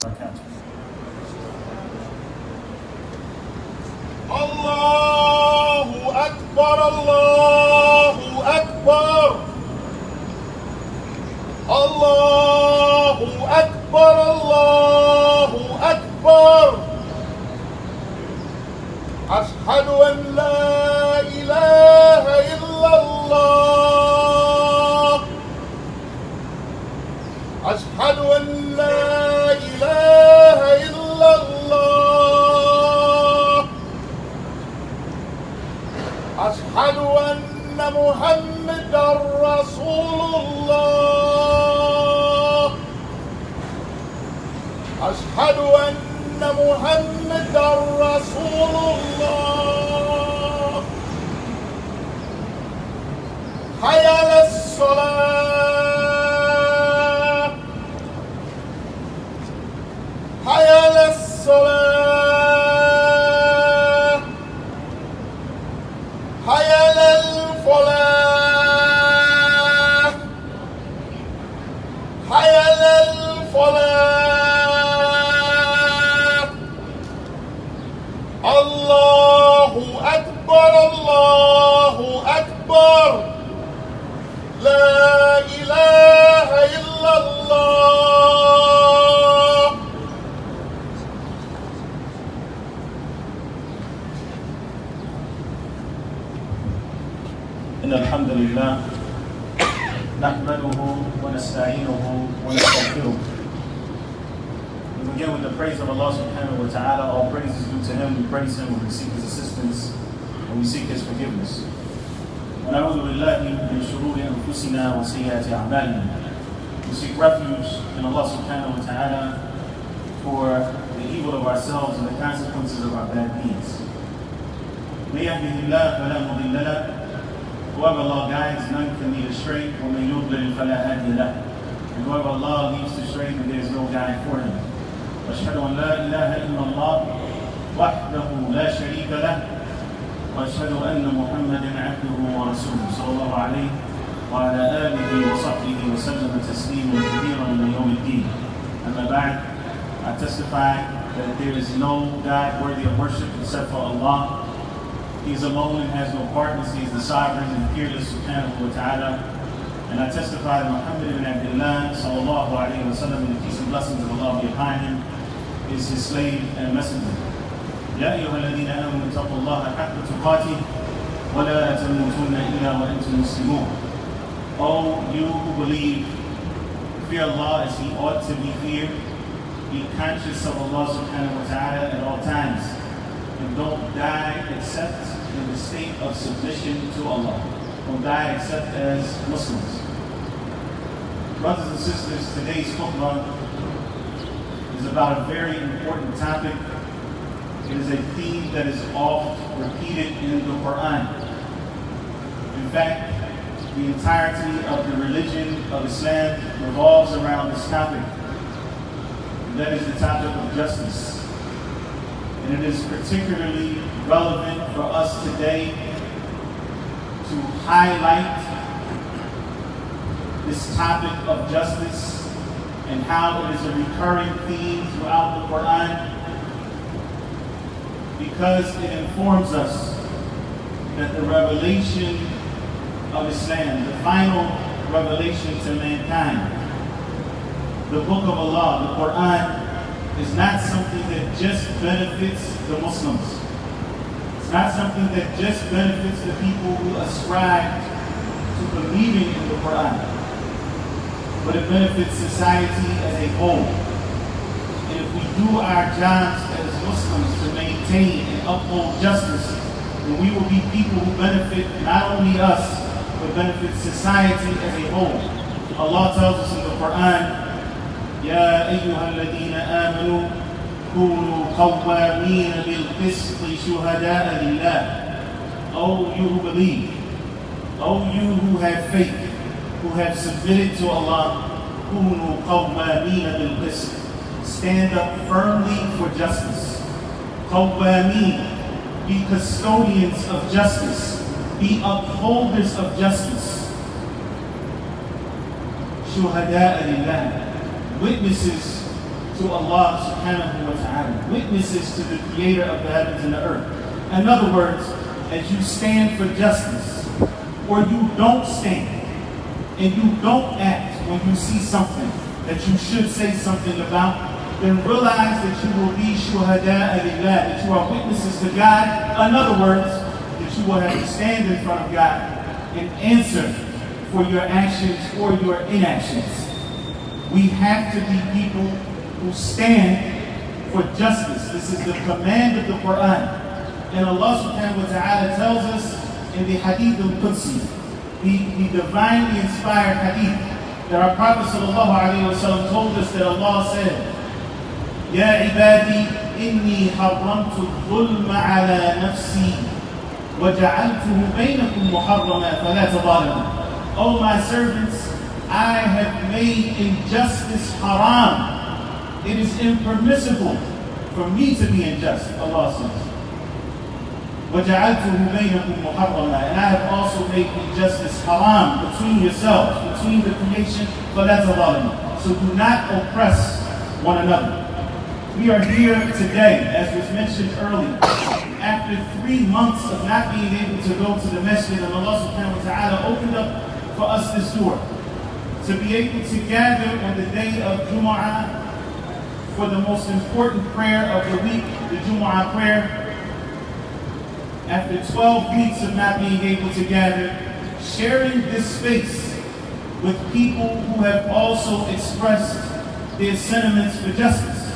Allahu Akbar, Allahu Akbar, Allahu Akbar, Allahu Akbar. Ashhadu an la ilaha illallah. Ashhadu an la ilaha illallah. Ashhadu anna Muhammadan Rasulullah. Ashhadu anna Muhammadan Rasulullah. Hayya alas-salah. Hayya alas-salah. Hayya alal-falah. Hayya alal-falah. Allahu Akbar, Allahu Akbar. La ilaha illallah. إن الحمد لله نحمده ونستعينه ونستغفره. We begin with the praise of Allah subhanahu wa ta'ala. All praise is due to Him. We praise Him when we seek His assistance and we seek His forgiveness. ونعوذ بالله من شرور أنفسنا وسيئات أعمالنا. We seek refuge in Allah subhanahu wa ta'ala for the evil of ourselves and the consequences of our bad deeds. من يهده الله فلا مضل له. Whoever Allah guides, none can lead astray. وَمَن يُضْلِلْ فَلَا هَادِيَ لَهُ. And whoever Allah leads to stray, then there is no guide for him. وَأَشْهَدُ أَن لَا إِلَهَ إِلَّا اللَّهُ وَحْدَهُ لَا شَرِيكَ لَهُ وَأَشْهَدُ أَنَّ مُحَمَّدًا عَبْدُهُ وَرَسُولُهُ صلى الله عليه وعلى آله وصحبه وسلم تسليما كثيرا إلى يوم الدين. أما بعد, I testify that there is no God worthy of worship except for Allah. He is alone and has no partners. He is the sovereign and fearless subhanahu wa ta'ala. And I testify that Muhammad ibn Abdullah sallallahu alayhi wa sallam, and the peace and blessings of Allah be upon him, is his slave and messenger. يا أيها الذين آمنوا اتقوا الله حق تقاته ولا تموتن إلا وأنتم مسلمون. Oh, you who believe, fear Allah as He ought to be feared. Be conscious of Allah subhanahu wa ta'ala at all times. And don't die except in the state of submission to Allah. Don't die except as Muslims. Brothers and sisters, today's khutbah is about a very important topic. It is a theme that is oft repeated in the Quran. In fact, the entirety of the religion of Islam revolves around this topic. And that is the topic of justice. And it is particularly relevant for us today to highlight this topic of justice and how it is a recurring theme throughout the Quran, because it informs us that the revelation of Islam, the final revelation to mankind, the book of Allah, the Quran, is not something that just benefits the Muslims. It's not something that just benefits the people who ascribe to believing in the Quran, but it benefits society as a whole. And if we do our jobs as Muslims to maintain and uphold justice, then we will be people who benefit not only us, but benefit society as a whole. Allah tells us in the Quran, يا أيها الذين آمنوا كونوا قوامين بالقسط شهداء لله. Oh, you who believe, oh, you who have faith, who have submitted to Allah, كونوا قوامين بالقسط. Stand up firmly for justice. قوامين, be custodians of justice, be upholders of justice. شهداء لله, witnesses to Allah subhanahu wa ta'ala, witnesses to the creator of the heavens and the earth. In other words, as you stand for justice, or you don't stand, and you don't act when you see something that you should say something about, then realize that you will be shuhada'a lillah, that you are witnesses to God. In other words, that you will have to stand in front of God and answer for your actions or your inactions. We have to be people who stand for justice. This is the command of the Quran. And Allah subhanahu wa ta'ala tells us in the hadith al-Qudsi, the divinely inspired hadith, that our Prophet sallallahu alayhi wa sallam told us that Allah said, Ya ibadi inni harramtu al-dhulma ala nafsi wa ja'altuhu baynakum muharrama fala tadhalimu. O my servants, I have made injustice haram. It is impermissible for me to be unjust, Allah says. وَجَعَلْتُهُ بَيْنَكُمْ مُحَرَّمًا. And I have also made injustice haram between yourselves, between the creation, فَلَا تَظَالِمُوا. So do not oppress one another. We are here today, as was mentioned earlier, after 3 months of not being able to go to the masjid, and Allah subhanahu wa ta'ala opened up for us this door, to be able to gather on the day of Jumu'ah for the most important prayer of the week, the Jumu'ah prayer. After 12 weeks of not being able to gather, sharing this space with people who have also expressed their sentiments for justice.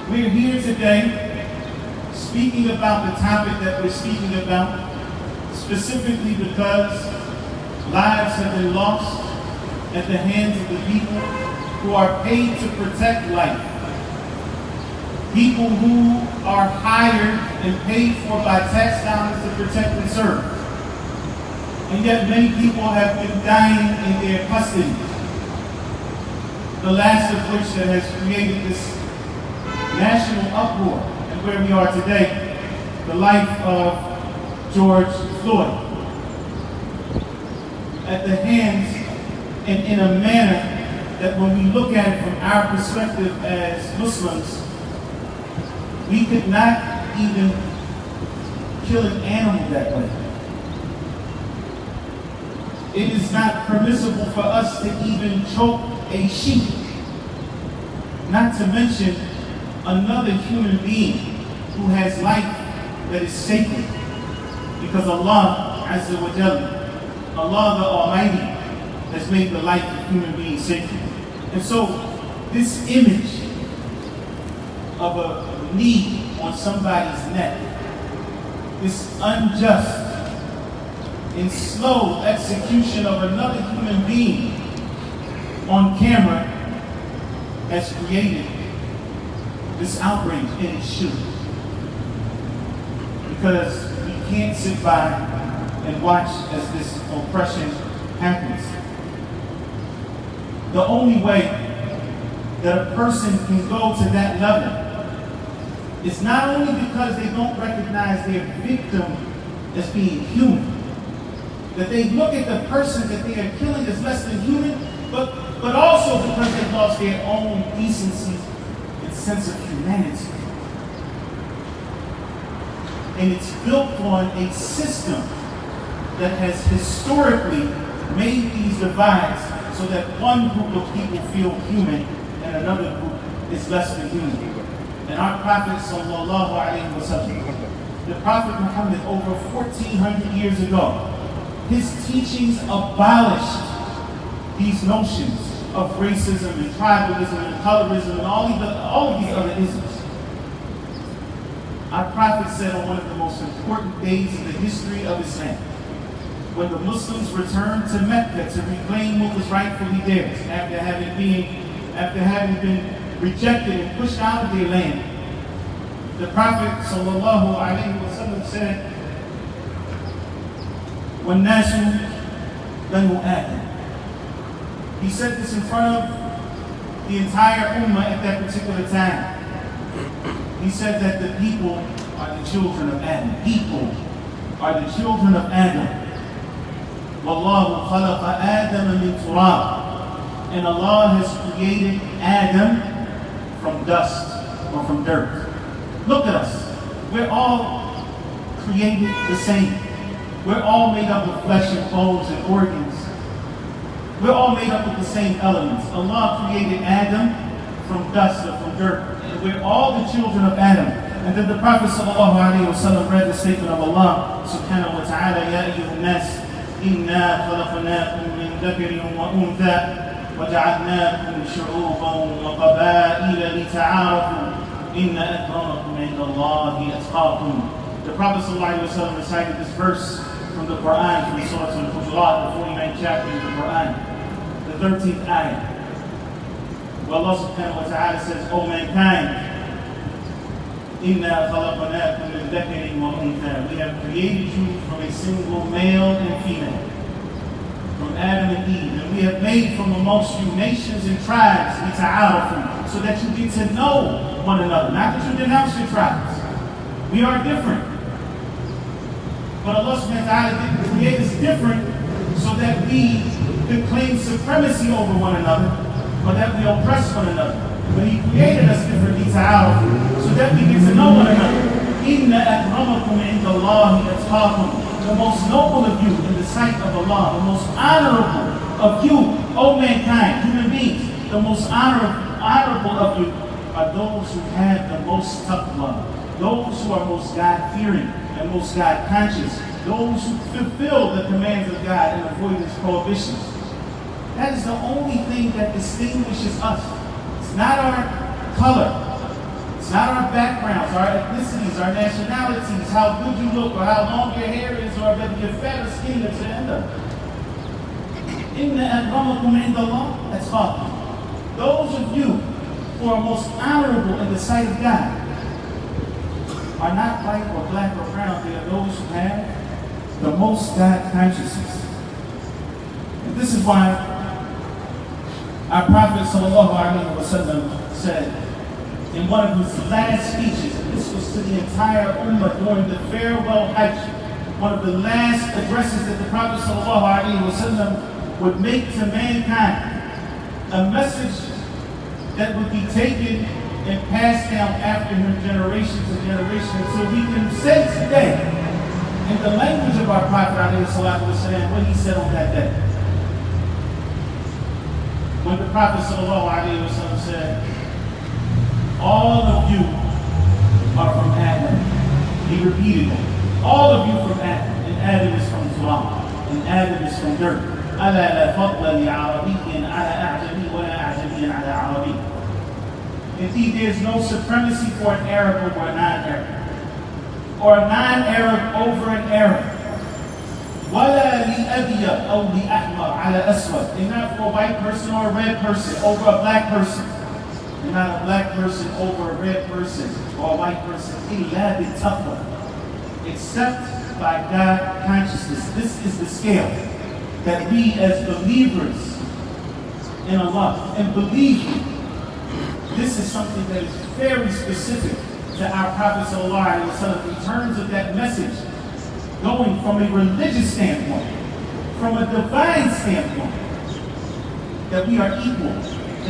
We're here today speaking about the topic that we're speaking about, specifically because lives have been lost at the hands of the people who are paid to protect life. People who are hired and paid for by tax dollars to protect and serve. And yet many people have been dying in their custody. The last of which that has created this national uproar, and where we are today, the life of George Floyd. At the hands and in a manner that when we look at it from our perspective as Muslims, we could not even kill an animal that way. It is not permissible for us to even choke a sheep, not to mention another human being who has life that is sacred. Because Allah Azza wa Jalla, Allah the Almighty, has made the life of human beings sacred. And so this image of a knee on somebody's neck, this unjust and slow execution of another human being on camera, has created this outrage, and it should. Because we can't sit by and watch as this oppression happens. The only way that a person can go to that level is not only because they don't recognize their victim as being human, that they look at the person that they are killing as less than human, but also because they've lost their own decency and sense of humanity. And it's built on a system that has historically made these divides so that one group of people feel human and another group is less than human. And our Prophet sallallahu alaihi wasallam, the Prophet Muhammad, over 1400 years ago, his teachings abolished these notions of racism and tribalism and colorism and all of these other isms. Our Prophet said on one of the most important days in the history of Islam, when the Muslims returned to Mecca to reclaim what was rightfully theirs after having been rejected and pushed out of their land, the Prophet sallallahu alaihi wasallam said, وَالنَّاسُ بَنُو آدَمَ. He said this in front of the entire ummah at that particular time. He said that the people are the children of Adam. People are the children of Adam. وَاللَّهُ خَلَقَ آدَمَ مِنْ تُرَابٍ. And Allah has created Adam from dust or from dirt. Look at us. We're all created the same. We're all made up of flesh and bones and organs. We're all made up of the same elements. Allah created Adam from dust or from dirt. And we're all the children of Adam. And then the Prophet ﷺ read the statement of Allah subhanahu wa ta'ala, Ya ayyuhan nas, inna khalaqnakum min dhakarin wa untha, وجعلناكم شعوبا وقبائل لتعارفوا إن أكرمكم عند الله أتقاكم. The Prophet ﷺ recited this verse from the Quran, from Surah Al-Hujurat, the 49th chapter of the Quran, the 13th ayah. Where Allah subhanahu wa ta'ala says, O mankind, إِنَّا خَلَقْنَاكُمْ مِنْ ذَكَرٍ وَأُنْثَى. We have created you from a single male and female, from Adam and Eve. And we have made from amongst you nations and tribes, so that you get to know one another. Not that you denounce your tribes. We are different. But Allah subhanahu wa ta'ala didn't create us different so that we could claim supremacy over one another, or that we oppress one another. But He created us differently so that we get to know one another. إِنَّ أَكْرَمَكُمْ عِنْدَ اللَّهِ أَتْقَاكُمْ. The most noble of you in the sight of Allah, the most honorable of you, O mankind, human beings, the most honorable of you are those who have the most taqwa, those who are most God-fearing and most God-conscious, those who fulfill the commands of God and avoid His prohibitions. That is the only thing that distinguishes us. It's not our color. It's not our backgrounds, our ethnicities, our nationalities, how good you look, or how long your hair is, or whether you're fat or skinny. That's the end of it. إِنَّ أَكْرَمَكُمْ عِنْدَ اللَّهِ أَتْقَاكُمْ. Those of you who are most honorable in the sight of God are not white or black or brown. They are those who have the most God consciousness. And this is why our Prophet ﷺ said in one of his last speeches, and this was to the entire Ummah during the farewell Hajj, one of the last addresses that the Prophet ﷺ would make to mankind, a message that would be taken and passed down after him generation to generation. So we can say today, in the language of our Prophet ﷺ, what he said on that day. When the Prophet ﷺ said, all of you are from Adam. He repeated it. All of you from Adam. And Adam is from Turab. And Adam is from dirt. أَلَا لَا فَضْلَ لِعَرَبِيٍّ عَلَى أَعْجَمِيٍّ وَلَا أَعْجَمِيٍّ عَلَى عَرَبِيٍّ. Indeed, there is no supremacy for an Arab over a non-Arab, or a non-Arab over an Arab. وَلَا لِأَبْيَض أَوْ لِأَحْمَرَ عَلَى أَسْوَدٍ. And not for a white person or a red person over a black person. And not a black person over a red person or a white person. إِلَّا بِالتَّقْوَى. Except by God consciousness. This is the scale that we as believers in Allah and believing. This is something that is very specific to our Prophet ﷺ in terms of that message, going from a religious standpoint, from a divine standpoint, that we are equal,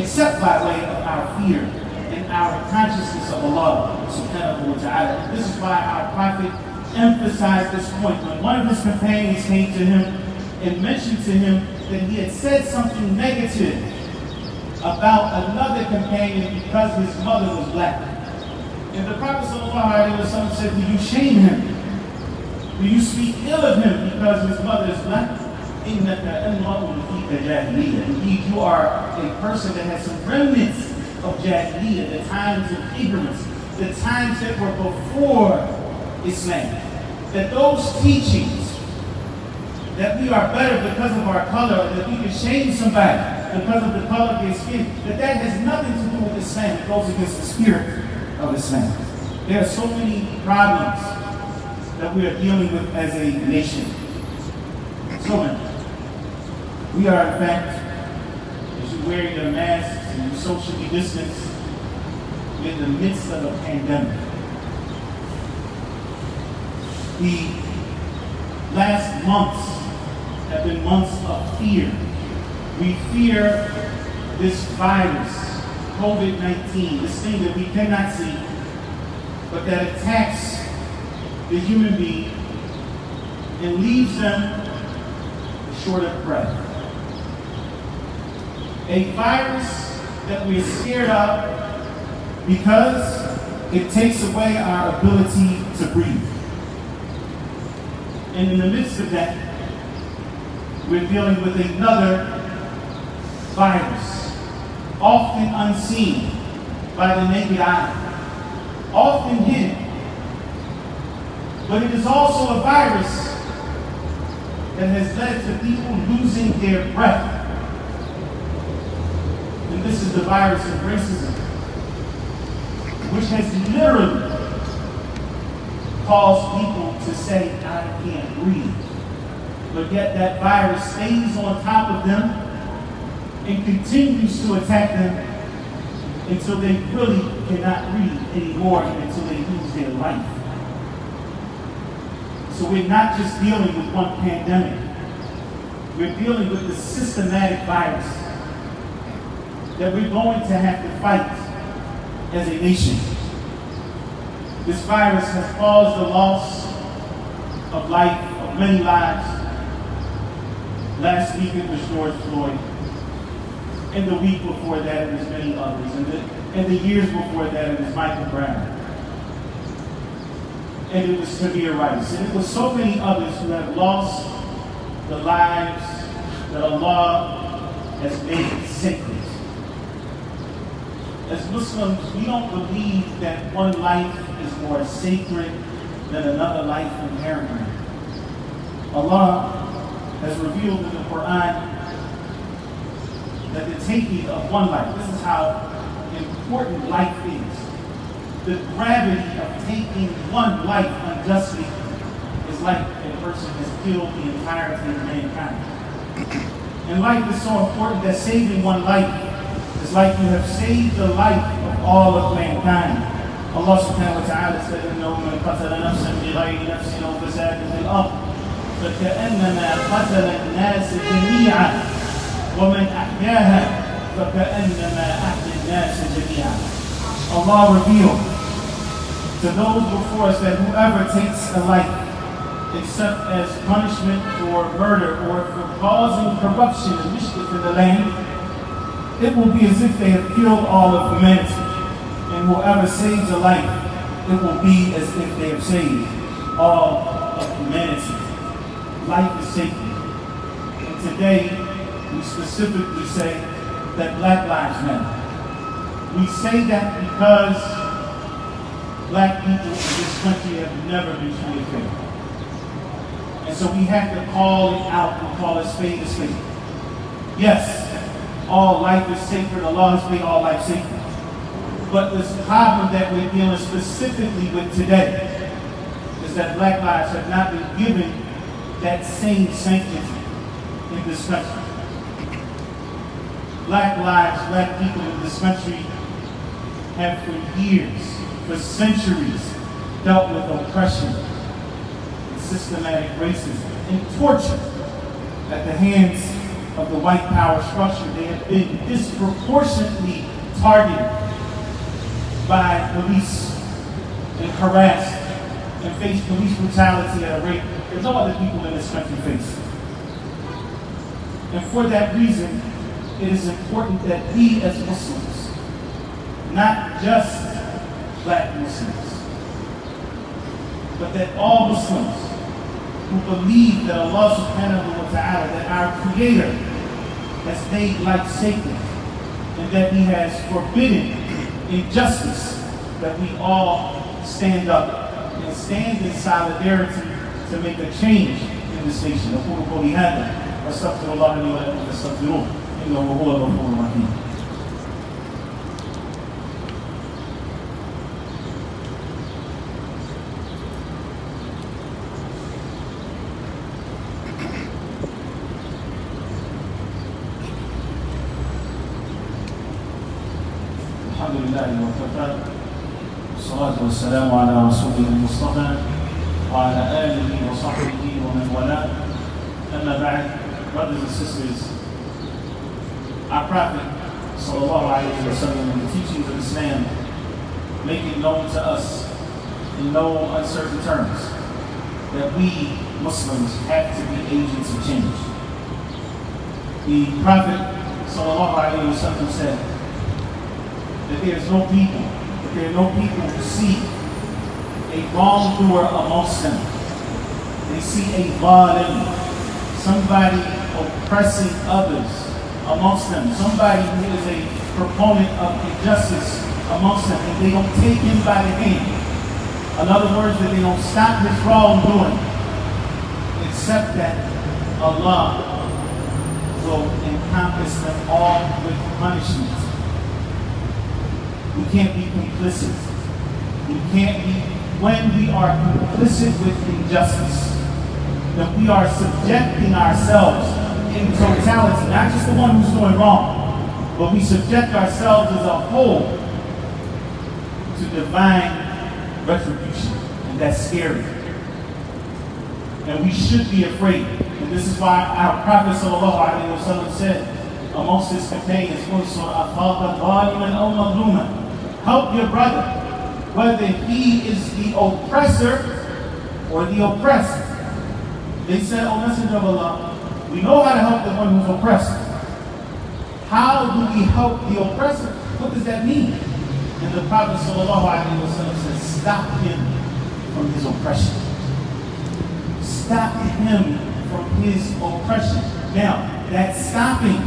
except by way of our fear and our consciousness of Allah subhanahu wa ta'ala. This is why our Prophet emphasized this point. When one of his companions came to him and mentioned to him that he had said something negative about another companion because his mother was black. And the Prophet ﷺ said, do you shame him? Do you speak ill of him because his mother is black? Indeed, you are a person that has some remnants of Jahiliyyah, the times of ignorance, the times that were before Islam. That those teachings, that we are better because of our color, that we can shame somebody because of the color of their skin, that has nothing to do with Islam. It goes against the spirit of Islam. There are so many problems that we are dealing with as a nation. So many. We are, in fact, as you wear your masks and you socially distance, we're in the midst of a pandemic. The last months have been months of fear. We fear this virus COVID-19, this thing that we cannot see, but that attacks the human being and leaves them short of breath. A virus that we're scared of because it takes away our ability to breathe. And in the midst of that, we're dealing with another virus, often unseen by the naked eye, often hidden. But it is also a virus that has led to people losing their breath. And this is the virus of racism, which has literally caused people to say, I can't breathe. But yet that virus stays on top of them and continues to attack them until they really cannot breathe anymore and until they lose their life. So we're not just dealing with one pandemic. We're dealing with the systematic virus that we're going to have to fight as a nation. This virus has caused the loss of life, of many lives. Last week it was George Floyd. And the week before that it was many others. And the years before that it was Michael Brown. And it was Tahir Wyatt. And it was so many others who have lost the lives that Allah has made sacred. As Muslims, we don't believe that one life is more sacred than another life inherently. Allah has revealed in the Quran that the taking of one life, this is how important life is. The gravity of taking one life unjustly is like a person has killed the entirety of mankind. And life is so important that saving one life is like you have saved the life of all of mankind. Allah subhanahu wa ta'ala said, إِنَّهُ مَنْ قَتَلَ نَفْسًا بِغَيْرِ نَفْسٍ أَوْ فَسَادٍ فِي الْأَرْضِ فَكَأَنَّمَا قَتَلَ النَّاسَ جَمِيعًا وَمَنْ أَحْيَاهَا فَكَأَنَّمَا أَحْيَا النَّاسَ جَمِيعًا. Allah revealed to those before us that whoever takes a life except as punishment for murder or for causing corruption and mischief in the land, it will be as if they have killed all of humanity. And whoever saves a life, it will be as if they have saved all of humanity. Life is sacred. And today, we specifically say that Black Lives Matter. We say that because Black people in this country have never been truly fair. And so we have to call it out and call it spade a spade. Yes, all life is sacred. Allah has made all life sacred. But this problem that we're dealing specifically with today is that Black lives have not been given that same sanctity in this country. Black lives, Black people in this country have for years, for centuries, dealt with oppression, and systematic racism, and torture at the hands of the white power structure. They have been disproportionately targeted by police and harassed and faced police brutality at a rate that no other people in this country face. And for that reason, it is important that we as Muslims, not just Black Muslims, but that all Muslims who believe that Allah subhanahu wa ta'ala, that our Creator has made life sacred and that He has forbidden injustice, that we all stand up and stand in solidarity to make a change in this nation. أقول قولي هذا وأستغفر الله لي ولكم فاستغفروه إنه هو الغفور الرحيم. الحمد لله وكفى والصلاة والسلام على رسوله المصطفى وعلى آله وصحبه ومن والاه. أما بعد, brothers and sisters, our Prophet sallallahu alayhi wa sallam, and the teachings of Islam, make it known to us in no uncertain terms that we Muslims have to be agents of change. The Prophet sallallahu alayhi wa sallam said that there are no people who see a wrongdoer amongst them. They see a zalim, somebody oppressing others amongst them, somebody who is a proponent of injustice amongst them, and they don't take him by the hand. In other words, that they don't stop his wrongdoing, except that Allah will encompass them all with punishment. We can't be complicit. When we are complicit with injustice, that we are subjecting ourselves in totality, not just the one who's doing wrong, but we subject ourselves as a whole to divine retribution, and that's scary. And we should be afraid. And this is why our Prophet sallallahu alaihi wasallam said amongst his companions, help your brother, whether he is the oppressor or the oppressed. They said, O Messenger of Allah, we know how to help the one who's oppressed. How do we help the oppressor? What does that mean? And the Prophet ﷺ said, stop him from his oppression. Stop him from his oppression. Now, that stopping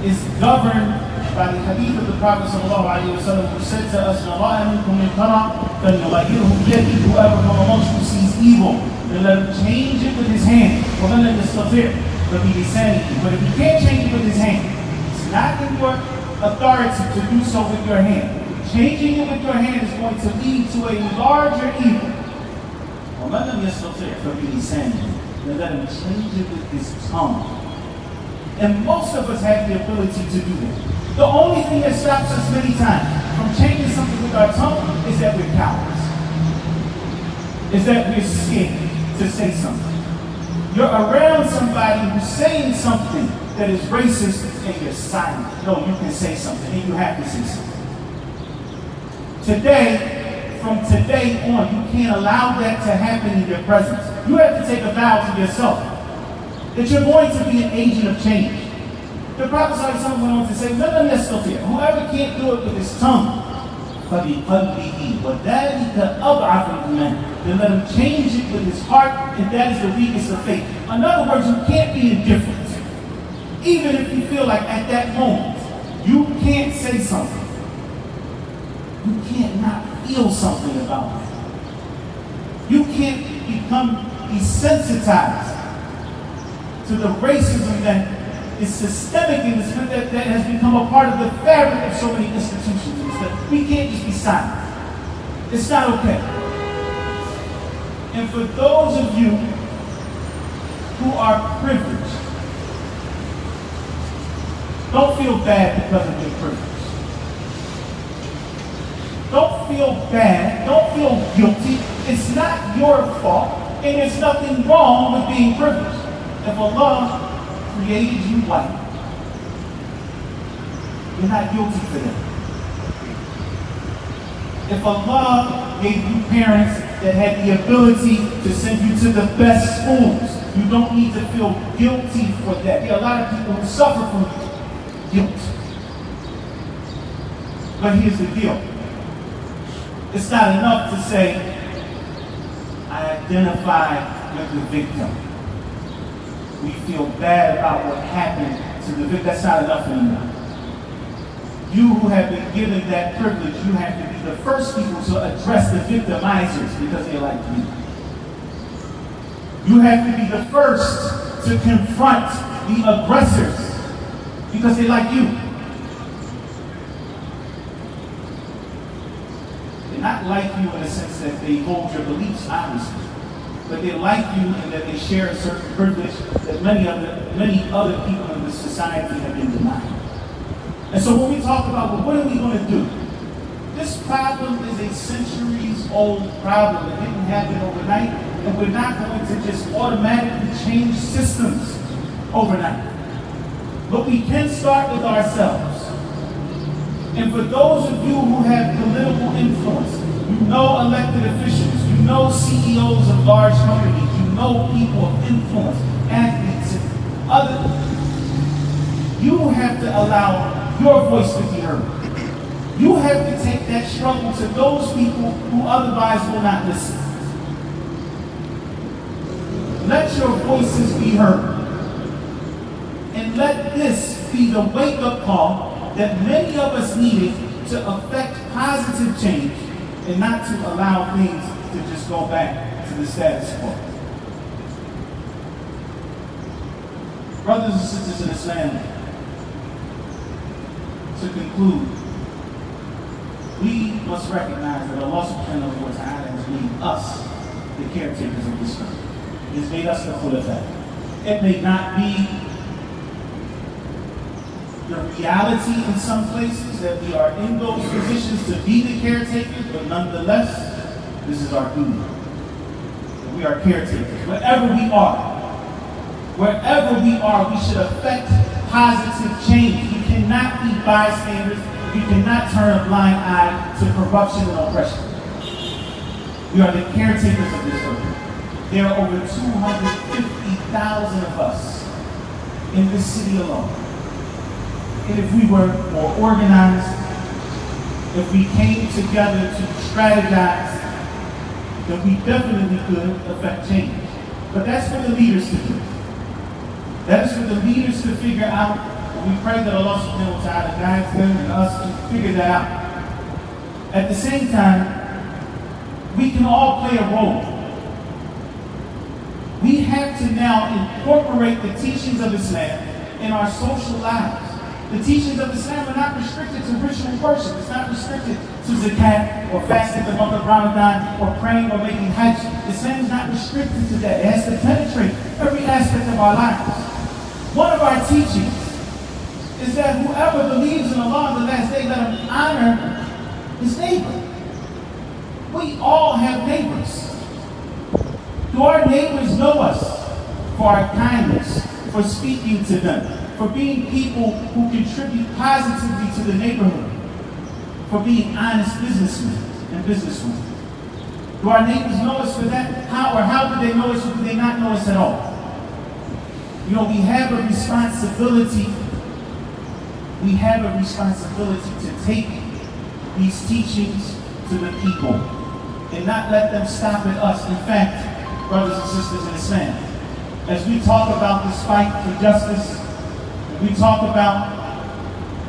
is governed by the hadith of the Prophet ﷺ, who said to us, whoever from amongst you sees evil, then let him change it with his hand. But if you can't change it with his hand, it's not in your authority to do so with your hand. Changing it with your hand is going to lead to a larger evil. Then let him change it with his tongue. And most of us have the ability to do that. The only thing that stops us many times from changing something with our tongue is that we're cowards. Is that we're scared to say something. You're around somebody who's saying something that is racist and you're silent. No, you can say something and you have to say something. From today on, you can't allow that to happen in your presence. You have to take a vow to yourself that you're going to be an agent of change. The Prophet ﷺ went on to say, whoever can't do it with his tongue, then let him change it with his heart, and that is the weakest of faith. In other words, you can't be indifferent. Even if you feel like at that moment, you can't say something. You can't not feel something about it. You can't become desensitized to the racism that is systemic in this country, that has become a part of the fabric of so many institutions in this country. We can't just be silent. It's not okay. And for those of you who are privileged, don't feel bad because of your privilege. Don't feel bad. Don't feel guilty. It's not your fault, and there's nothing wrong with being privileged. If Allah created you white, you're not guilty for that. If Allah gave you parents that had the ability to send you to the best schools, you don't need to feel guilty for that. There are a lot of people who suffer from guilt. But here's the deal. It's not enough to say, I identify with the victim. We feel bad about what happened to the victim. That's not enough anymore. You who have been given that privilege, you have to be the first people to address the victimizers because they're like you. You have to be the first to confront the aggressors because they're like you. They're not like you in the sense that they hold your beliefs, obviously. But they like you in that they share a certain privilege that many other people in this society have been denied. And so when we talk about, well, what are we going to do? This problem is a centuries-old problem. It didn't happen overnight, and we're not going to just automatically change systems overnight. But we can start with ourselves. And for those of you who have political influence, you know elected officials, you know CEOs of large companies, you know people of influence, athletes, and other, you have to allow your voice to be heard. You have to take that struggle to those people who otherwise will not listen. Let your voices be heard. And let this be the wake-up call that many of us needed to affect positive change and not to allow things to just go back to the status quo. Brothers and sisters in Islam, to conclude, we must recognize that Allah subhanahu wa ta'ala has made us the caretakers of this earth. He has made us the Khutbah. It may not be the reality in some places that we are in those positions to be the caretakers, but nonetheless, this is our duty. We are caretakers. Wherever we are, we should affect positive change. We cannot be bystanders. We cannot turn a blind eye to corruption and oppression. We are the caretakers of this earth. There are over 250,000 of us in this city alone. And if we were more organized, if we came together to strategize, then we definitely could affect change. But that's for the leaders to do. That is for the leaders to figure out. And we pray that Allah subhanahu wa ta'ala guides them and us to figure that out. At the same time, we can all play a role. We have to now incorporate the teachings of Islam in our social lives. The teachings of Islam are not restricted to ritual worship. It's not restricted to zakat or fasting the month of Ramadan or praying or making hajj. Islam is not restricted to that. It has to penetrate every aspect of our lives. One of our teachings is that whoever believes in Allah on the last day, let him honor his neighbor. We all have neighbors. Do our neighbors know us for our kindness, for speaking to them, for being people who contribute positively to the neighborhood, for being honest businessmen and businesswomen? Do our neighbors know us for that? How do they know us, or do they not know us at all? You know, we have a responsibility. We have a responsibility to take these teachings to the people and not let them stop at us. In fact, brothers and sisters in Islam, as we talk about this fight for justice, we talk about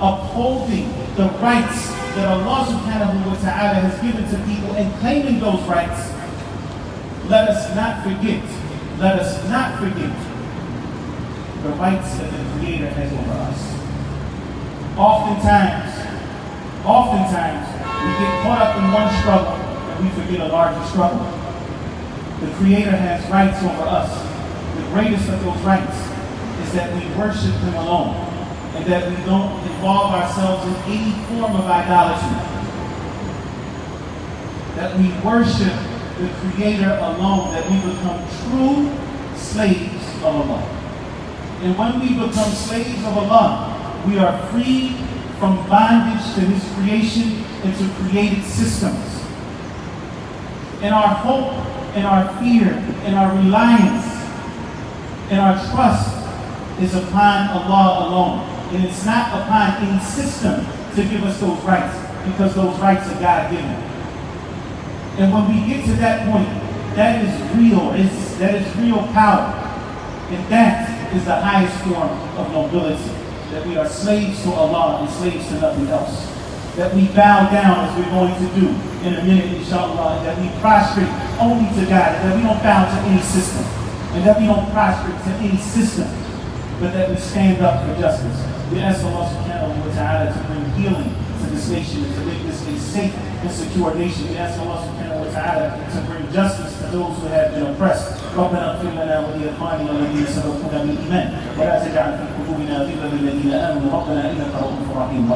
upholding the rights that Allah subhanahu wa ta'ala has given to people and claiming those rights, let us not forget the rights that the Creator has over us. Oftentimes, we get caught up in one struggle and we forget a larger struggle. The Creator has rights over us. The greatest of those rights is that we worship Him alone and that we don't involve ourselves in any form of idolatry. That we worship the Creator alone, that we become true slaves of Allah. And when we become slaves of Allah, we are free from bondage to His creation and to created systems. And our hope and our fear and our reliance and our trust is upon Allah alone. And it's not upon any system to give us those rights, because those rights are God-given. And when we get to that point, that is real. That is real power. And that is the highest form of nobility. That we are slaves to Allah and slaves to nothing else. That we bow down, as we're going to do in a minute, inshallah. That we prostrate only to God. And that we don't bow to any system. And that we don't prostrate to any system. But that we stand up for justice. We ask Allah subhanahu wa ta'ala to bring healing to this nation and to make this a safe and secure nation. We ask Allah subhanahu wa ta'ala to bring justice to those who have been oppressed. ربنا اغفر لنا ولإخواننا الذين سبقونا بالإيمان ولا تجعل في قلوبنا غلا للذين آمنوا ربنا إنك رؤوف رحيم.